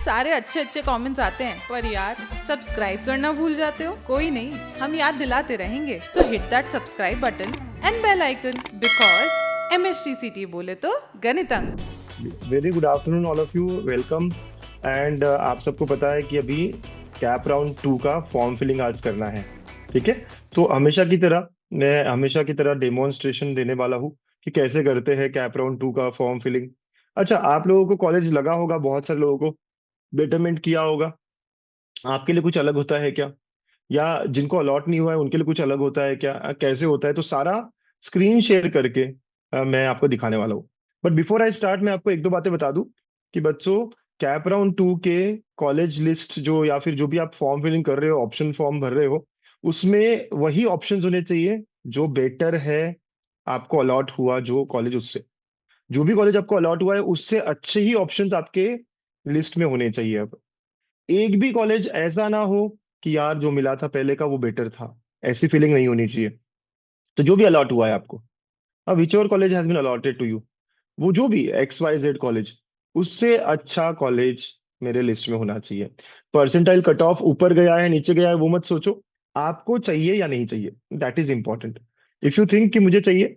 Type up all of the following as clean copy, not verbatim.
सारे अच्छे अच्छे कमेंट्स आते हैं, पर यार सब्सक्राइब करना भूल जाते हो। कोई नहीं, हम याद दिलाते रहेंगे। So hit that subscribe button and bell icon, because MHTCT बोले तो गणित अंक। Very good afternoon all of you, welcome. And आप सबको पता है कि अभी कैप राउंड 2 का फॉर्म फिलिंग आज करना है। ठीक है, तो हमेशा की तरह डेमोन्स्ट्रेशन देने वाला हूँ कि कैसे करते हैं कैप राउंड 2 का फॉर्म फिलिंग। अच्छा, आप लोगों को कॉलेज लगा होगा, बहुत सारे लोगों को बेटरमेंट किया होगा। आपके लिए कुछ अलग होता है क्या? या जिनको अलॉट नहीं हुआ है उनके लिए कुछ अलग होता है क्या? कैसे होता है? तो सारा स्क्रीन शेयर करके मैं आपको दिखाने वाला हूँ। बट बिफोर आई स्टार्ट, मैं आपको एक दो बातें बता दूं कि बच्चों, कैप राउंड 2 के कॉलेज लिस्ट जो, या फिर जो भी आप फॉर्म फिलिंग कर रहे हो, ऑप्शन फॉर्म भर रहे हो, उसमें वही ऑप्शंस होने चाहिए जो बेटर है आपको अलॉट हुआ जो कॉलेज, उससे जो भी कॉलेज आपको अलॉट हुआ है उससे अच्छे ही ऑप्शंस आपके लिस्ट में होने चाहिए। अब एक भी कॉलेज ऐसा ना हो कि यार जो मिला था पहले का वो बेटर था, ऐसी फीलिंग नहीं होनी चाहिए। तो जो भी अलॉट हुआ है आपको, अब whichever college has been allotted to you, वो जो भी XYZ कॉलेज, उससे अच्छा कॉलेज मेरे लिस्ट में होना चाहिए। परसेंटाइल कट ऑफ ऊपर गया है नीचे गया है वो मत सोचो, आपको चाहिए या नहीं चाहिए, that is important. If you think कि मुझे चाहिए,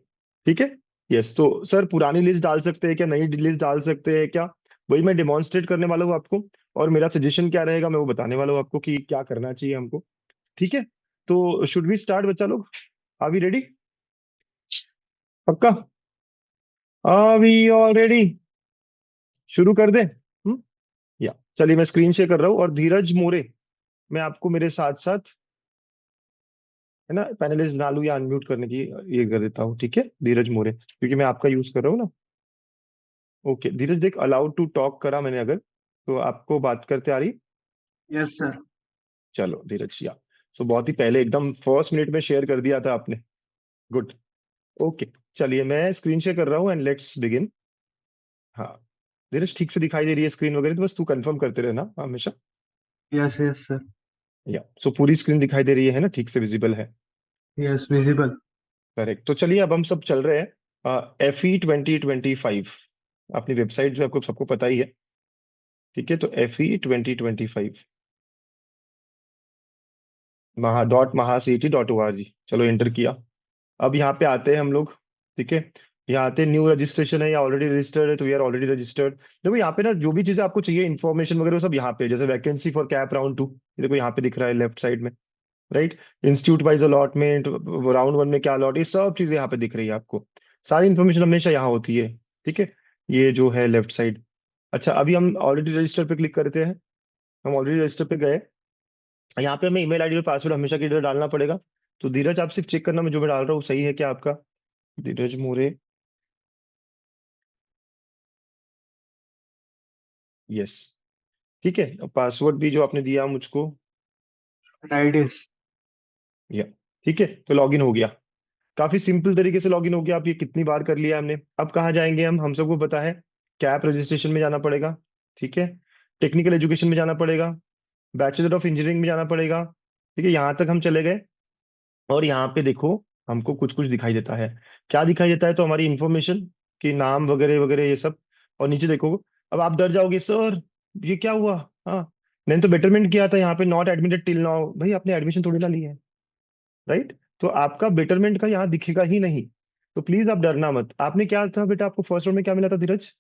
ठीक है, यस, तो सर पुरानी लिस्ट डाल सकते हैं क्या, नई लिस्ट डाल सकते हैं क्या, वही मैं डिमॉन्स्ट्रेट करने वाला हूँ आपको। और मेरा सजेशन क्या रहेगा मैं वो बताने वाला हूँ आपको कि क्या करना चाहिए हमको। ठीक है, तो शुड वी स्टार्ट बच्चा लोग? Are we ready? पक्का? Are we all ready? शुरू कर दें? या चलिए, मैं स्क्रीन शेयर कर रहा हूँ और धीरज मोरे मैं आपको मेरे साथ साथ, है ना, पैनलिस्ट बना लूँ या अनम्यूट करने की ये कर देता हूँ। ठीक है, धीरज मोरे, क्योंकि मैं आपका यूज कर रहा हूँ ना। ओके धीरज, देख अलाउड टू टॉक करा मैंने, अगर तो आपको बात करते आ रही। Yes sir. चलो धीरज, या सो बहुत ही पहले एकदम फर्स्ट मिनट में शेयर कर दिया था आपने। गुड। ओके, चलिए मैं स्क्रीन शेयर कर रहा हूँ एंड लेट्स बिगिन। हाँ धीरज, ठीक से दिखाई दे रही है स्क्रीन वगैरह? तो बस तू कंफर्म करते रहना हमेशा। Yes yes sir. या सो पूरी स्क्रीन दिखाई दे रही है ना, ठीक से विजिबल है? Yes visible. करेक्ट, तो चलिए अब हम सब चल रहे हैं FE 2025, अपनी वेबसाइट जो आपको सबको पता ही है। ठीक है, तो FE 2025 mah.mahacet.org, चलो एंटर किया। अब यहाँ पे आते हैं हम लोग। ठीक है, यहाँ आते हैं, न्यू रजिस्ट्रेशन है या ऑलरेडी रजिस्टर्ड है, तो वी आर ऑलरेडी रजिस्टर्ड। देखो यहाँ पे ना जो भी चीजें आपको चाहिए इन्फॉर्मेशन वगैरह वो सब यहाँ पे है। जैसे वैकेंसी फॉर कैप राउंड 2, देखो यहाँ पे दिख रहा है लेफ्ट साइड में, right. Institute wise allotment, round 1 में क्या अलॉट, ये सब चीजें यहाँ पे दिख रही है आपको। सारी इन्फॉर्मेशन हमेशा यहाँ होती है। ठीक है, ये जो है लेफ्ट साइड। अच्छा, अभी हम ऑलरेडी रजिस्टर पे क्लिक करते हैं। हम ऑलरेडी रजिस्टर पे गए। यहाँ पे हमें ईमेल आईडी और पासवर्ड हमेशा की तरह डालना पड़ेगा। तो धीरज, आप सिर्फ चेक करना मैं जो मैं डाल रहा हूँ सही है क्या आपका। धीरज मोरे, यस। ठीक है, पासवर्ड भी जो आपने दिया मुझको, राइडिस। या ठीक है, तो लॉगिन हो गया। काफी सिंपल तरीके से लॉगिन हो गया। आप ये कितनी बार कर लिया हमने। अब कहाँ जाएंगे हम सबको पता है, कैप रजिस्ट्रेशन में जाना पड़ेगा। ठीक है, टेक्निकल एजुकेशन में जाना पड़ेगा, बैचलर ऑफ इंजीनियरिंग में जाना पड़ेगा। ठीक है, यहाँ तक हम चले गए। और यहाँ पे देखो, हमको कुछ कुछ दिखाई देता है। क्या दिखाई देता है? तो हमारी इंफॉर्मेशन कि नाम वगैरह वगैरह ये सब। और नीचे देखो, अब आप डर जाओगे, सर ये क्या हुआ। हाँ, मैंने तो बेटरमेंट किया था, यहाँ पे नॉट एडमिटेड टिल नाउ। भाई आपने एडमिशन थोड़ी ना ली है, राइट। तो आपका बेटरमेंट का यहाँ दिखेगा ही नहीं। तो प्लीज आप डरना मत। आपने क्या था बेटा, आपको फर्स्ट राउंड में क्या मिला था धीरज?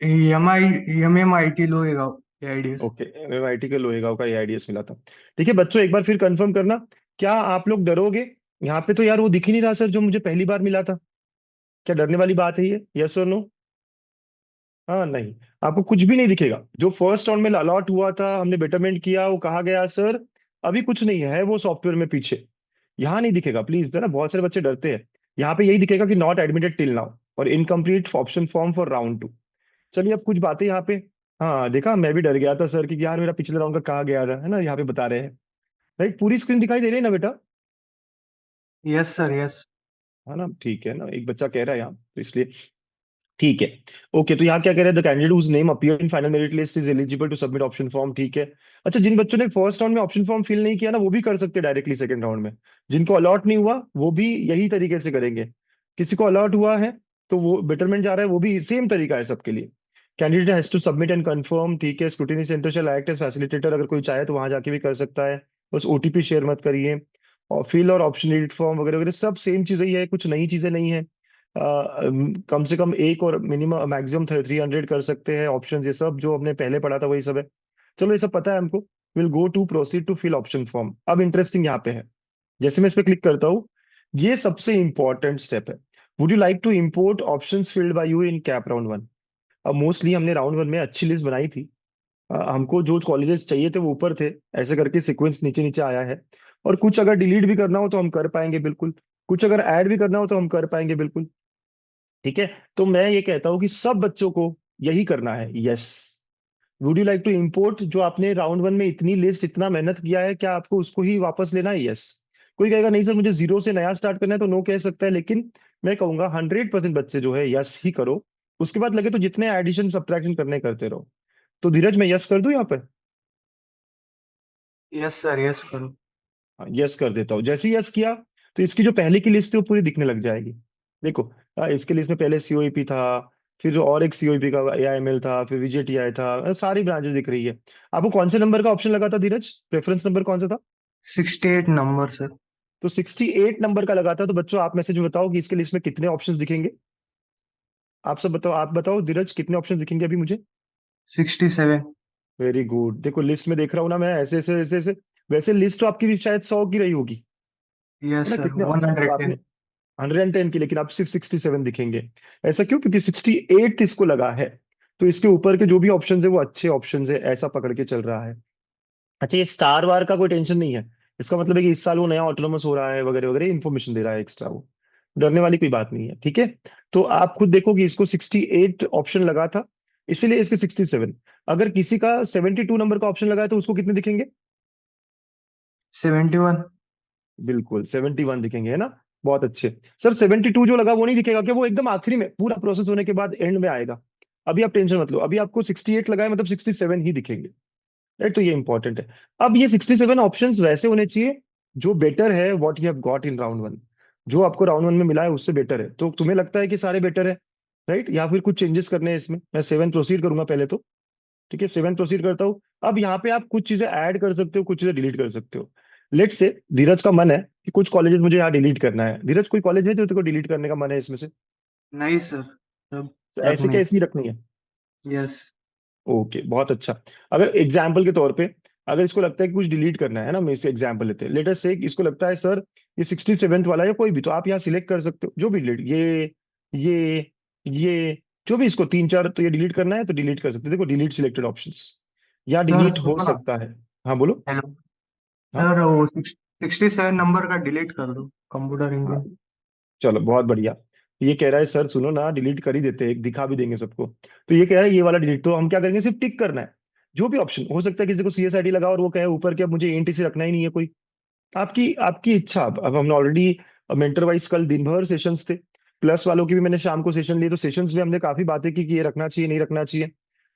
MMIT लोएगा राइडिस। ओके, MIT के लोहेगांव का AIDS मिला था। ठीक है बच्चों, एक बार फिर कंफर्म करना, क्या आप लोग डरोगे? यहाँ पे तो यार वो दिख ही नहीं रहा सर जो मुझे पहली बार मिला था। क्या डरने वाली बात है ये? यस और नो? हाँ नहीं, आपको कुछ भी नहीं दिखेगा। जो फर्स्ट राउंड में अलॉट हुआ था, हमने बेटरमेंट किया, वो कहा गया सर अभी कुछ नहीं है वो सॉफ्टवेयर में पीछे। यहाँ नहीं दिखेगा प्लीज, है ना, बहुत सारे बच्चे डरते हैं। यहाँ पे यही दिखेगा कि नॉट एडमिटेड टिल नाउ और incomplete option form for round 2। चलिए अब कुछ बातें यहाँ पे। हाँ देखा, मैं भी डर गया था सर कि यार मेरा पिछले राउंड का कहा गया था, है ना, यहाँ पे बता रहे हैं। राइट, पूरी स्क्रीन दिखाई दे रही है ना बेटा? Yes sir yes. है ना, ठीक है ना, एक बच्चा कह रहा है यहाँ तो इसलिए ठीक है। ओके, तो यहाँ क्या कह रहे हैं, the candidate whose name appear in final merit list is eligible to submit option form. ठीक है। अच्छा, जिन बच्चों ने फर्स्ट राउंड में ऑप्शन फॉर्म फिल नहीं किया ना, वो भी कर सकते हैं डायरेक्टली सेकंड राउंड में। जिनको अलॉट नहीं हुआ वो भी यही तरीके से करेंगे। किसी को अलॉट हुआ है तो वो बेटरमेंट जा रहा है, वो भी सेम तरीका है सबके लिए। Candidate has to submit and confirm, ठीक है। Scrutiny centre shall act as facilitator, अगर कोई चाहे तो वहां जाके भी कर सकता है। बस ओटीपी शेयर मत करिए। और फिल और ऑप्शन एडिट फॉर्म वगैरह वगैरह सब सेम चीजें ही है, कुछ नई चीजें नहीं है। कम से कम एक और मिनिमम मैक्सिमम 300 कर सकते हैं ऑप्शन, ये सब जो हमने पहले पढ़ा था वही सब है। चलो ये सब पता है हमको। Will go to proceed to fill option form. अब इंटरेस्टिंग यहाँ पे है, जैसे मैं इस पे क्लिक करता हूँ, ये सबसे इंपॉर्टेंट स्टेप है। Would you like to import options filled by you in CAP round 1? अब मोस्टली हमने राउंड 1 में अच्छी लिस्ट बनाई थी। हमको जो कॉलेजेस चाहिए थे वो ऊपर थे, ऐसे करके सीक्वेंस नीचे नीचे आया है। और कुछ अगर डिलीट भी करना हो तो हम कर पाएंगे बिल्कुल, कुछ अगर ऐड भी करना हो तो हम कर पाएंगे बिल्कुल। ठीक है, तो मैं ये कहता हूँ कि सब बच्चों को यही करना है। Yes. Would you like to import, जो आपने राउंड 1 में इतनी लिस्ट इतना मेहनत किया है, क्या आपको उसको ही वापस लेना है? यस। कोई कहेगा नहीं सर मुझे जीरो से नया स्टार्ट करना है, तो नो कह सकता है, लेकिन मैं कहूंगा 100% बच्चे जो है यस ही करो। उसके बाद लगे तो जितने एडिशन सब्ट्रैक्शन करने करते रहो। तो धीरज मैं यस कर दूं यहाँ पे? यस सर, यस करो। हाँ, यस कर देता हूँ। जैसे ही यस किया तो इसकी जो पहले की लिस्ट थी वो पूरी दिखने लग जाएगी। देखो, इसके लिस्ट में पहले सीओईपी था, फिर और एक सीओईपी का एआईएमएल था, फिर विजेटीआई था, सारी ब्रांचेस दिख रही है। आपको कौन से नंबर का ऑप्शन लगा था धीरज? प्रेफरेंस नंबर कौन सा था? 68 नंबर सर। तो 68 नंबर का लगा था। तो बच्चों आप मैसेज में बताओ कि इसके लिस्ट में कितने ऑप्शंस दिखेंगे। आप सब बताओ, आप बताओ धीरज कितने ऑप्शन दिखेंगे अभी मुझे? 67। Very good. देखो लिस्ट में देख रहा हूँ ना मैं, ऐसे ऐसे ऐसे ऐसे। वैसे लिस्ट तो आपकी भी शायद 100 की रही होगी, है यस ना? सर, कितने तो आपने 110। 110 की, लेकिन आप सिर्फ 67 दिखेंगे। ऐसा क्यों? क्योंकि 68 इसको लगा है। तो इसके ऊपर के जो भी ऑप्शन है वो अच्छे ऑप्शन है, ऐसा पकड़ के चल रहा है। अच्छा, ये स्टार वार का कोई टेंशन नहीं है। इसका मतलब है कि इस साल वो नया ऑटोनोमस हो रहा है वगैरह वगैरह, इन्फॉर्मेशन दे रहा है एक्स्ट्रा वो। डरने वाली कोई बात नहीं है, ठीक है। तो आप खुद देखो कि इसको 68 ऑप्शन लगा था, इसीलिए इसके 67। अगर किसी का 72 नंबर का ऑप्शन लगा है तो उसको कितने दिखेंगे? 71। बिल्कुल 71 दिखेंगे, है ना? बहुत अच्छे। सर 72 जो लगा वो नहीं दिखेगा क्या? वो एकदम आखिरी में, पूरा प्रोसेस होने के बाद एंड में आएगा। अभी आप टेंशन मत लो, अभी आपको 68 लगा है मतलब 67 ही दिखेंगे। राइट, तो ये इंपॉर्टेंट है। अब ये 67 ऑप्शंस वैसे होने चाहिए जो बेटर है what you have got in round 1। जो आपको राउंड 1 में मिला है उससे बेटर है, तो तुम्हें लगता है कि सारे बेटर है, राइट? या फिर कुछ चेंजेस करने हैं इसमें? मैं 7 प्रोसीड करूंगा पहले तो। ठीक है, 7 प्रोसीड करता हूँ। अब यहाँ पे आप कुछ चीजें ऐड कर सकते हो, कुछ चीजें डिलीट कर सकते हो। लेट से धीरज का मन है कि कुछ कॉलेजेस मुझे यहाँ डिलीट करना है। धीरज कोई कॉलेज है जो तेरे को डिलीट करने का मन है इसमें से? नहीं सर, सब तो सब ऐसे नहीं। कैसी रखनी है? यस। ओके, बहुत अच्छा। अगर एग्जाम्पल के तौर पे, अगर इसको लगता है कि कुछ डिलीट करना है ना, मैं इससे एग्जाम्पल लेते हैं। लेट अस से इसको लगता है सर ये 67th वाला या कोई भी, तो आप यहाँ सिलेक्ट कर सकते हो जो भी डिलीट, ये जो भी, इसको तीन चार तो ये डिलीट करना है तो डिलीट कर सकते हो। देखो डिलीट सिलेक्टेड ऑप्शंस, या सर डिलीट हो सुनो ना। सकता है। हाँ बोलो। हेलो हाँ सर, वो 67 नंबर का डिलीट कर दो, कंप्यूटर हाँ, इंजन। चलो बहुत बढ़िया। ये कह रहा है सर सुनो ना, डिलीट कर ही देते हैं, दिखा भी देंगे सबको। तो ये कह रहा है ये वाला डिलीट, तो हम क्या करेंगे, सिर्फ टिक करना है। जो भी ऑप्शन हो सकता है, किसी को सीएसआईडी लगा और वो कहे ऊपर कि अब मुझे एनटीसी रखना ही नहीं है कोई। आपकी आपकी इच्छा। अब हमने ऑलरेडी मेंटर वाइज कल दिन भर सेशंस थे। प्लस वालों की भी मैंने शाम को सेशन लिए, तो सेशंस में हमने काफी बातें की कि ये रखना चाहिए नहीं रखना चाहिए।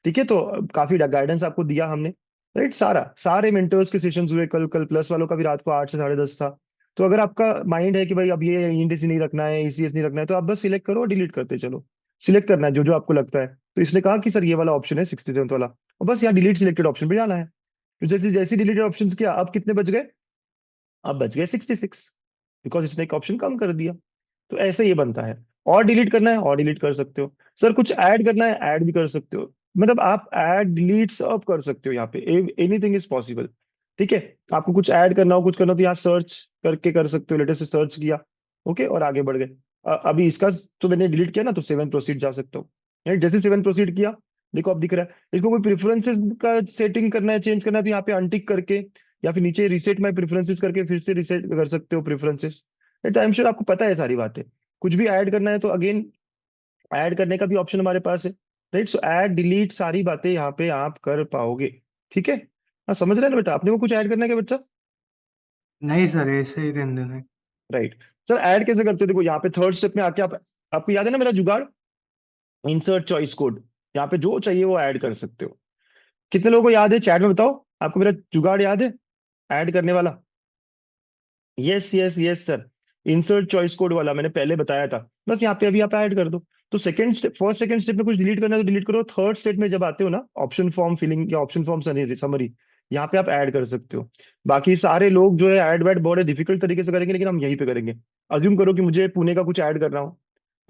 ठीक है, तो काफी गाइडेंस आपको दिया हमने। राइट, सारे मेंटर्स के सेशंस हुए कल। कल प्लस वालों का भी रात को 8 से 10:30 था। तो अगर आपका माइंड है कि भाई अब ये ईएनटीसी नहीं रखना है, ईसीएस नहीं रखना है, तो आप बस सिलेक्ट करो और डिलीट करते चलो। सिलेक्ट करना है जो जो आपको लगता है। तो इसने कहा कि सर ये वाला ऑप्शन है 67 वाला, और बस यहाँ डिलीट सिलेक्टेड ऑप्शन पे जाना है। तो जैसे जैसे डिलीटेड ऑप्शन किया, अब कितने बच गए? अब बच गए 66, बिकॉज इसने एक ऑप्शन कम कर दिया। तो ऐसे ये बनता है। और डिलीट करना है और डिलीट कर सकते हो। सर कुछ ऐड करना है ऐड भी कर सकते हो। मतलब आप ऐड डिलीट सब कर सकते हो यहाँ पे, एनीथिंग इज पॉसिबल। ठीक है, आपको कुछ ऐड करना हो कुछ करना हो तो यहाँ सर्च करके कर सकते हो। लेटेस्ट सर्च किया, ओके, और आगे बढ़ गए। अभी इसका तो मैंने डिलीट किया ना, तो 7 प्रोसीड जा सकता हूँ। Right? जैसे 7 प्रोसीड किया, देखो अब दिख रहा है। इसको कोई प्रेफरेंसेस का सेटिंग करना है, चेंज करना है, तो यहाँ पे अनटिक करके या फिर नीचे रिसेट माय प्रेफरेंसेस करके फिर से रिसेट कर सकते हो प्रेफरेंसेस। आई एम श्योर आपको पता है सारी बातें। कुछ भी ऐड करना है तो अगेन ऐड करने का भी ऑप्शन हमारे पास है। राइट, सो ऐड डिलीट सारी बातें यहाँ पे आप कर पाओगे। ठीक है, हाँ समझ रहे हैं ना बेटा? आपने को कुछ ऐड करना है क्या बच्चा? नहीं सर, ऐसे ही रहने देना है। राइट। सर ऐड कैसे करते हो? देखो यहाँ पे थर्ड स्टेप में आके आप, आपको याद है ना मेरा जुगाड़, इंसर्ट चॉइस कोड। यहाँ पे जो चाहिए वो ऐड कर सकते हो। कितने लोगों को याद है? चैट में बताओ, आपको मेरा जुगाड़ याद है ऐड करने वाला? Yes yes yes sir, insert choice code वाला मैंने पहले बताया था। बस यहाँ पे अभी आप ऐड कर दो। तो second step, first second step में कुछ डिलीट करना है तो डिलीट करो। थर्ड स्टेप में जब आते हो ना, ऑप्शन फॉर्म फिलिंग या ऑप्शन फॉर्म समरी, यहाँ पे आप ऐड कर सकते हो। बाकी सारे लोग जो है ऐड वैड बड़े डिफिकल्ट तरीके से करेंगे, लेकिन हम यहीं पे करेंगे। अज्यूम करो कि मुझे पुणे का कुछ ऐड करना हो,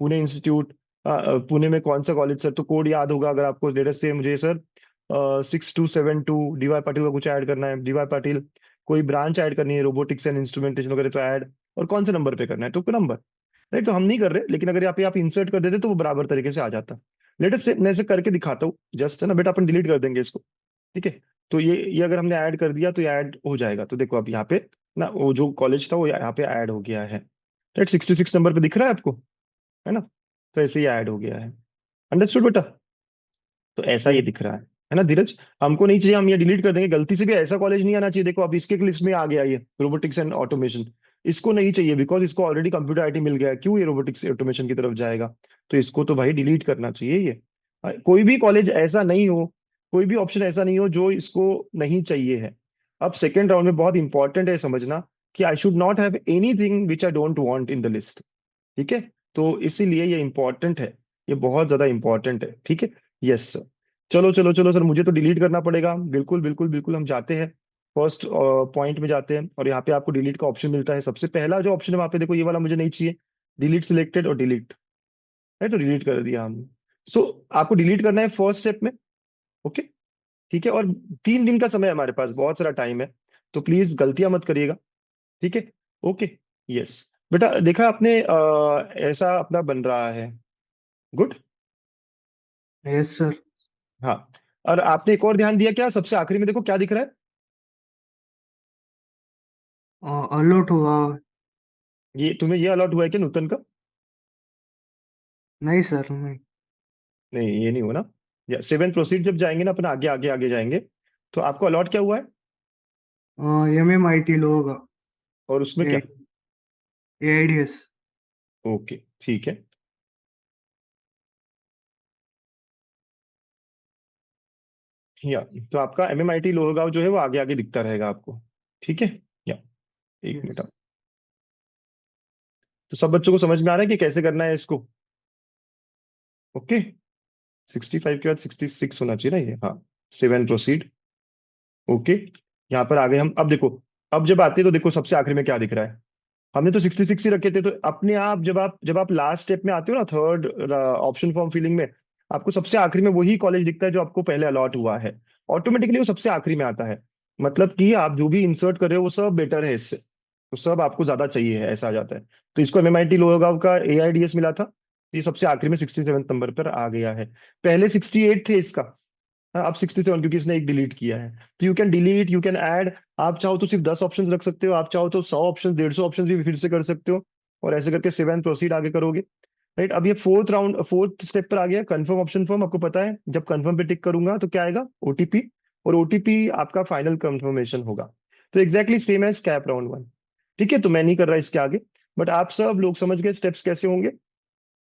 पुणे इंस्टीट्यूट, पुणे में कौन सा कॉलेज सर, तो कोड याद होगा अगर आपको, लेटर से मुझे सर 6272 डीवाई पाटिल का कुछ ऐड करना है, डीवाई पाटिल कोई ब्रांच ऐड करनी है, रोबोटिक्स एंड इंस्ट्रूमेंटेशन वगैरह, तो ऐड, और कौन से नंबर पे करना है तो नंबर। राइट, तो हम नहीं कर रहे, लेकिन अगर यहाँ पे आप इंसर्ट कर देते तो वो बराबर तरीके से आ जाता। लेट अस से मैं इसे करके दिखाता हूँ जस्ट, है ना बेटा, अपन डिलीट कर देंगे इसको। ठीक है, तो ये अगर हमने ऐड कर दिया तो ये ऐड हो जाएगा। तो देखो अब यहाँ पे ना, वो जो कॉलेज था वो यहाँ पे ऐड हो गया है। राइट, 66 नंबर पे दिख रहा है आपको, है ना? तो ऐसे ही ऐड हो गया है। अंडरस्टूड बेटा? तो ऐसा ये ओके। दिख रहा है ना धीरज? हमको नहीं चाहिए, हम ये डिलीट कर देंगे। गलती से भी ऐसा कॉलेज नहीं आना चाहिए। देखो अब इसके लिस्ट में आ गया ये रोबोटिक्स एंड ऑटोमेशन, इसको नहीं चाहिए बिकॉज इसको ऑलरेडी कंप्यूटर आईटी मिल गया है। क्यों ये रोबोटिक्स ऑटोमेशन की तरफ जाएगा? तो इसको तो भाई डिलीट करना चाहिए ये। कोई भी कॉलेज ऐसा नहीं हो, कोई भी ऑप्शन ऐसा नहीं हो जो इसको नहीं चाहिए है। अब सेकेंड राउंड में बहुत इंपॉर्टेंट है समझना कि I should not have anything which I don't want in the list. ठीक है, तो इसीलिए ये इंपॉर्टेंट है, ये बहुत ज्यादा इंपॉर्टेंट है। ठीक है, यस सर। चलो चलो चलो सर, मुझे तो डिलीट करना पड़ेगा। बिल्कुल बिल्कुल बिल्कुल, हम जाते हैं फर्स्ट पॉइंट में जाते हैं, और यहाँ पे आपको डिलीट का ऑप्शन मिलता है। सबसे पहला जो ऑप्शन है वहाँ पे देखो, ये वाला मुझे नहीं चाहिए, डिलीट सिलेक्टेड और डिलीट है, तो डिलीट कर दिया हमने। सो आपको डिलीट करना है फर्स्ट स्टेप में। ओके, ठीक है, और 3 दिन का समय है हमारे पास, बहुत सारा टाइम है, तो प्लीज गलतियां मत करिएगा। ठीक है, ओके, यस बेटा। देखा आपने ऐसा अपना बन रहा है, गुड। Yes sir. हाँ, और आपने एक और ध्यान दिया क्या, सबसे आखिरी में देखो क्या दिख रहा है? अलर्ट हुआ। ये तुम्हें ये अलॉट हुआ है क्या नूतन का? नहीं सर, नहीं। नहीं, ये नहीं हुआ ना। या सेवन प्रोसीड जब जाएंगे ना, अपना आगे आगे आगे जाएंगे, तो आपको अलॉट क्या हुआ है? MMIT लोग। और उसमें क्या? AIDS। ओके, ठीक है। या तो आपका एमएमआईटी लोहगांव जो है वो आगे आगे दिखता रहेगा आपको। ठीक है, या एक यस। मिनट। तो सब बच्चों को समझ में आ रहा है कि कैसे करना है इसको? ओके, 65 के बाद 66 होना चाहिए ना ये, हाँ। Seven proceed, okay. यहाँ पर आ गए हम। अब देखो, अब जब आते हैं तो देखो सबसे आखिर में क्या दिख रहा है। हमने तो 66 ही रखे थे, तो अपने आप जब आप लास्ट स्टेप में आते हो ना, थर्ड ऑप्शन फॉर्म फिलिंग में, आपको सबसे आखिरी में वही कॉलेज दिखता है जो आपको पहले अलॉट हुआ है। ऑटोमेटिकली वो सबसे आखिरी में आता है। मतलब कि आप जो भी इंसर्ट कर रहे हो वो सब बेटर है इससे, तो सब आपको ज्यादा चाहिए है, ऐसा आ जाता है। तो इसको एमएमआईटी लोहगांव का एआईडीएस मिला था, ये सबसे आखिरी में 67 नंबर पर आ गया है। पहले 68 थे इसका, हाँ, अब 67 क्योंकि इसने एक डिलीट किया है। तो you can delete, you can add. आप चाहो तो सिर्फ 10 ऑप्शंस रख सकते हो, आप चाहो तो 100 ऑप्शंस, 150 ऑप्शंस भी फिर से कर सकते हो, और ऐसे करके सेवन प्रोसीड आगे करोगे। राइट, अब ये फोर्थ स्टेप पर आ गया, कंफर्म ऑप्शन फॉर्म। आपको पता है जब कंफर्म पे टिक करूंगा तो क्या आएगा? ओटीपी, और ओटीपी आपका फाइनल कंफर्मेशन होगा। तो exactly same as CAP round 1। ठीक है, तो मैं नहीं कर रहा इसके आगे, बट आप सब लोग समझ गए स्टेप्स कैसे होंगे।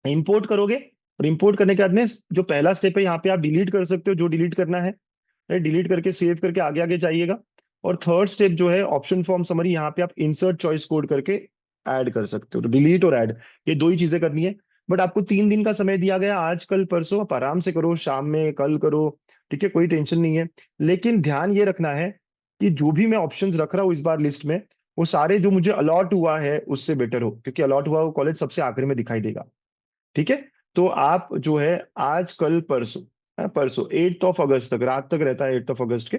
इंपोर्ट करोगे, और इंपोर्ट करने के बाद में जो पहला स्टेप है यहाँ पे आप डिलीट कर सकते हो जो डिलीट करना है, डिलीट करके सेव करके आगे आगे जाइएगा। और थर्ड स्टेप जो है ऑप्शन फॉर्म समरी, यहाँ पे आप इंसर्ट चॉइस कोड करके ऐड कर सकते हो। तो डिलीट और ऐड, ये दो ही चीजें करनी है। बट आपको 3 दिन का समय दिया गया, आज कल परसों, आप आराम से करो, शाम में कल करो। ठीक है, कोई टेंशन नहीं है। लेकिन ध्यान ये रखना है कि जो भी मैं ऑप्शंस रख रहा हूँ इस बार लिस्ट में, वो सारे जो मुझे अलॉट हुआ है उससे बेटर हो, क्योंकि अलॉट हुआ वो कॉलेज सबसे आखिर में दिखाई देगा। ठीक है, तो आप जो है आज कल परसों, परसों 8 अगस्त तक, रात तक रहता है 8 अगस्त के।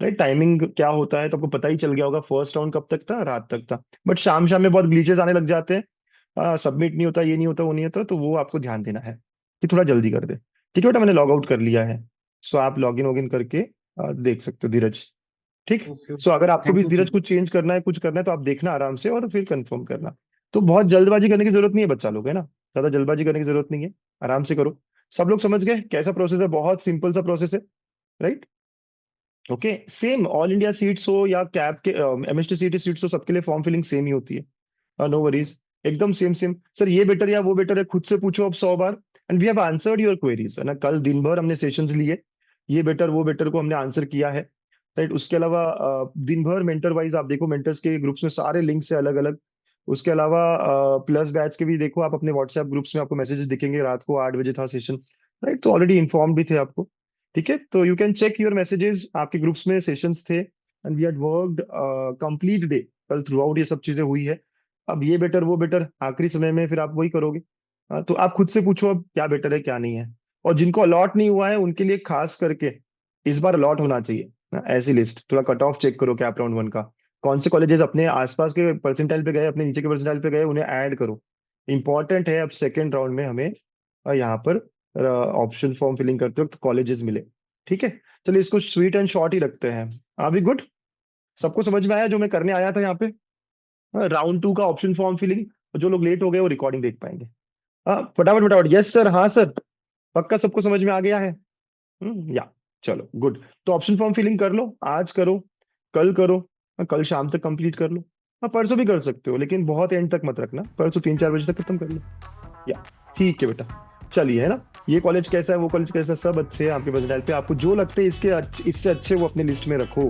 राइट, टाइमिंग क्या होता है तो आपको पता ही चल गया होगा, फर्स्ट राउंड कब तक था, रात तक था। बट शाम शाम में बहुत ग्लिचेस आने लग जाते हैं, सबमिट नहीं होता, ये नहीं होता, वो नहीं होता, तो वो आपको ध्यान देना है कि थोड़ा जल्दी कर दे। ठीक है बेटा, मैंने लॉग आउट कर लिया है, सो आप लॉग इन करके देख सकते हो धीरज। ठीक। ओके। सो अगर आपको थैंक भी यू धीरज सर। कुछ चेंज करना है, कुछ करना है, तो आप देखना आराम से और फिर कंफर्म करना। तो बहुत जल्दबाजी करने की जरूरत नहीं है बच्चा लोग, है ना, ज्यादा जल्दबाजी करने की जरूरत नहीं है, आराम से करो। सब लोग समझ गए कैसा प्रोसेस है? बहुत सिंपल सा प्रोसेस है। Right, okay. Same all India seats हो या कैब के एमएसटी सीटी सीट्स हो, सबके लिए फॉर्म फिलिंग सेम ही होती है। नो वरीज, एकदम सेम सेम। सर ये बेटर या वो बेटर है, खुद से पूछो अब 100 बार, and we have answered your queries, है ना। कल दिन भर हमने सेशंस लिए, ये बेटर वो बेटर को हमने आंसर किया है। राइट, उसके अलावा दिन भर मेंटर वाइज आप देखो, मेंटर्स के ग्रुप्स में सारे लिंक्स है अलग अलग, उसके अलावा प्लस बैच के भी देखो, आप अपने व्हाट्सएप ग्रुप्स में आपको मैसेजेस दिखेंगे, रात को 8 बजे था सेशन, राइट? तो ऑलरेडी इन्फॉर्म भी थे आपको, ठीक है? तो you can check your messages, आपके ग्रुप्स में सेशंस थे, and we had worked complete day, कल थ्रू आउट ये सब चीजें हुई है। अब ये बेटर वो बेटर, आखिरी समय में फिर आप वही करोगे। तो आप खुद से पूछो अब क्या बेटर है क्या नहीं है। और जिनको अलॉट नहीं हुआ है उनके लिए खास करके इस बार अलॉट होना चाहिए। ऐसी लिस्ट थोड़ा कट ऑफ चेक करो कैप राउंड 1 का, कौन से कॉलेजेस अपने आसपास के परसेंटाइल पे गए, अपने नीचे के परसेंटाइल पे गए, उन्हें ऐड करो। इंपॉर्टेंट है अब सेकेंड राउंड में हमें यहाँ पर ऑप्शन फॉर्म फिलिंग करते वक्त कॉलेजेस मिले, ठीक है? चलिए इसको स्वीट एंड शॉर्ट ही रखते हैं। अभी गुड, सबको समझ में आया जो मैं करने आया था यहाँ पे? राउंड 2 का ऑप्शन फॉर्म फिलिंग, जो लोग लेट हो गए वो रिकॉर्डिंग देख पाएंगे। फटाफट फटाफट, यस सर, हाँ सर, पक्का सबको समझ में आ गया है? या चलो गुड। तो ऑप्शन फॉर्म फिलिंग कर लो, आज करो, कल करो, कल शाम तक कंप्लीट कर लो। परसों भी कर सकते हो, लेकिन बहुत एंड तक मत रखना, परसों 3-4 बजे तक खत्म कर लो। या ठीक है बेटा, चलिए, है ना? ये कॉलेज कैसा है, वो कॉलेज कैसा है, सब अच्छे हैं आपके परसेंटाइल पे। आपको जो लगता है इससे अच्छे वो अपनी लिस्ट में रखो।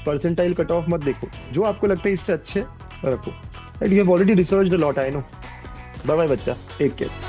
परसेंटाइल कट ऑफ मत देखो, जो आपको लगता है इससे अच्छे रखो। You have already researched a lot, I know. Bye bye बच्चा, टेक केयर।